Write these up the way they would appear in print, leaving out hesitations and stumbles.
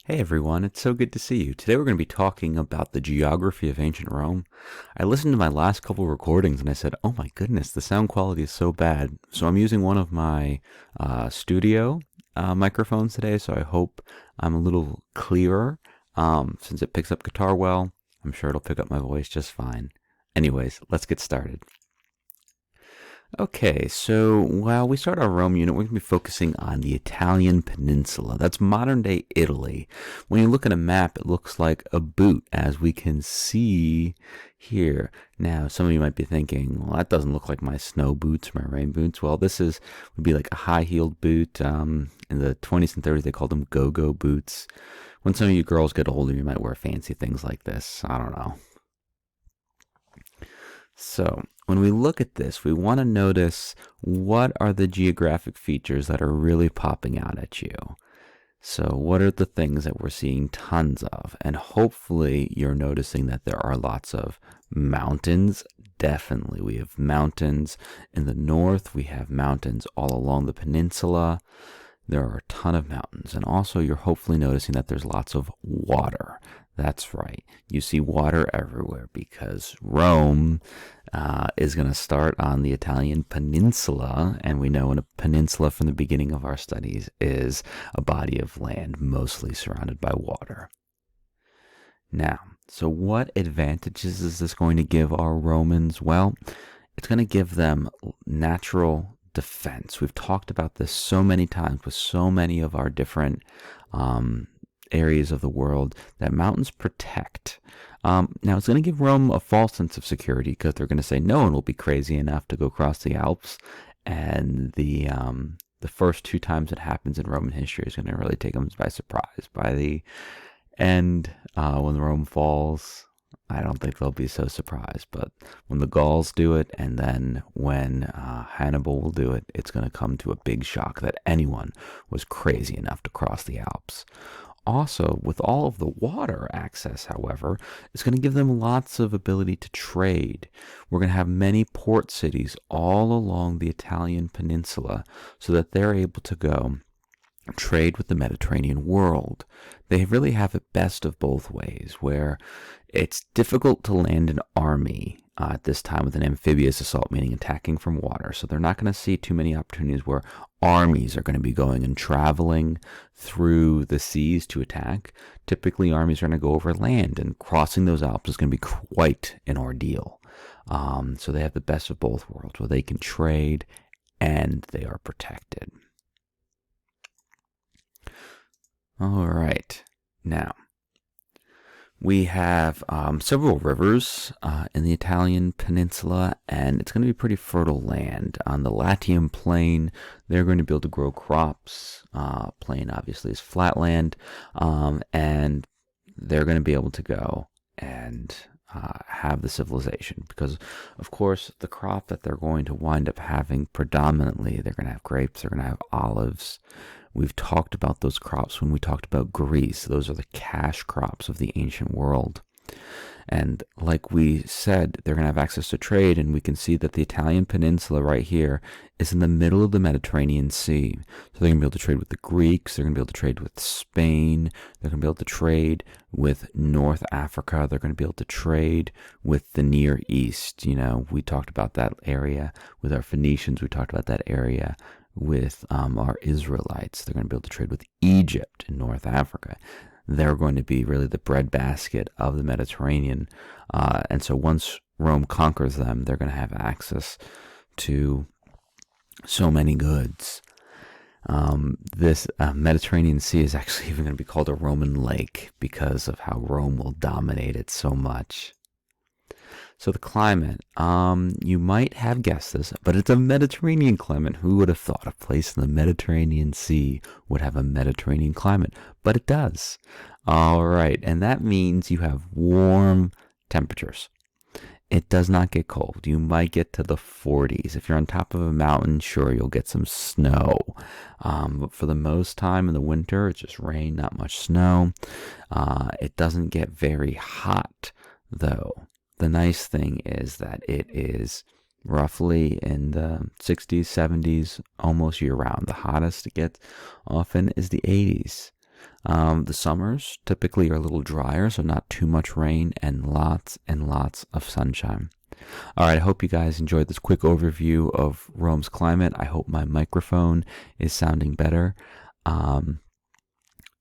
Hey everyone, it's so good to see you. Today we're going to be talking about the geography of ancient Rome. I listened to my last couple recordings and I said, oh my goodness, the sound quality is so bad. So I'm using one of my studio microphones today, so I hope I'm a little clearer. Since it picks up guitar well, I'm sure it'll pick up my voice just fine. Anyways, let's get started. Okay, so while we start our Rome unit, we're going to be focusing on the Italian Peninsula. That's modern day Italy. When you look at a map, it looks like a boot, as we can see here. Now, some of you might be thinking, well, that doesn't look like my snow boots, my rain boots. Well, would be like a high-heeled boot. In the 20s and 30s, they called them go-go boots. When some of you girls get older, you might wear fancy things like this. I don't know. So, when we look at this, we want to notice what are the geographic features that are really popping out at you. So, what are the things that we're seeing tons of? And hopefully, you're noticing that there are lots of mountains. Definitely, we have mountains in the north, we have mountains all along the peninsula. There are a ton of mountains. And also, you're hopefully noticing that there's lots of water. That's right. You see water everywhere because Rome is going to start on the Italian Peninsula. And we know a peninsula from the beginning of our studies is a body of land mostly surrounded by water. Now, so what advantages is this going to give our Romans? Well, it's going to give them natural defense. We've talked about this so many times with so many of our different areas of the world that mountains protect. Now, it's going to give Rome a false sense of security because they're going to say no one will be crazy enough to go across the Alps. And the first two times it happens in Roman history is going to really take them by surprise. By the end, when Rome falls, I don't think they'll be so surprised. But when the Gauls do it, and then when Hannibal will do it, it's going to come to a big shock that anyone was crazy enough to cross the Alps. Also, with all of the water access, however, it's going to give them lots of ability to trade. We're going to have many port cities all along the Italian peninsula so that they're able to go trade with the Mediterranean world. They really have it best of both ways, where it's difficult to land an army at this time with an amphibious assault, meaning attacking from water. So they're not going to see too many opportunities where armies are going to be going and traveling through the seas to attack. Typically, armies are going to go over land, and crossing those Alps is going to be quite an ordeal. So they have the best of both worlds, where they can trade and they are protected. All right. Now, we have several rivers in the Italian peninsula, and it's going to be pretty fertile land. On the Latium plain, they're going to be able to grow crops. Plain, obviously, is flat land, and they're going to be able to go and have the civilization because, of course, the crop that they're going to wind up having predominantly, they're going to have grapes, they're going to have olives. We've talked about those crops when we talked about Greece. Those are the cash crops of the ancient world. And like we said, they're going to have access to trade, and we can see that the Italian peninsula right here is in the middle of the Mediterranean Sea. So they're going to be able to trade with the Greeks, they're going to be able to trade with Spain, they're going to be able to trade with North Africa, they're going to be able to trade with the Near East. You know, we talked about that area with our Phoenicians, we talked about that area with our Israelites. They're going to be able to trade with Egypt in North Africa. They're going to be really the breadbasket of the Mediterranean. And so once Rome conquers them, they're going to have access to so many goods. This Mediterranean Sea is actually even going to be called a Roman lake because of how Rome will dominate it so much. So the climate, you might have guessed this, but it's a Mediterranean climate. Who would have thought a place in the Mediterranean Sea would have a Mediterranean climate? But it does. All right, and that means you have warm temperatures. It does not get cold. You might get to the 40s. If you're on top of a mountain, sure, you'll get some snow. But for the most time in the winter, it's just rain, not much snow. It doesn't get very hot, though. The nice thing is that it is roughly in the 60s, 70s, almost year round. The hottest it gets often is the 80s. The summers typically are a little drier, so not too much rain and lots of sunshine. All right, I hope you guys enjoyed this quick overview of Rome's climate. I hope my microphone is sounding better.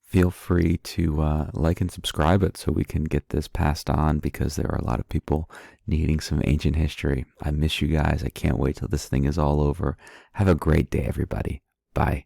Feel free to like and subscribe it so we can get this passed on, because there are a lot of people needing some ancient history. I miss you guys. I can't wait till this thing is all over. Have a great day, everybody. Bye.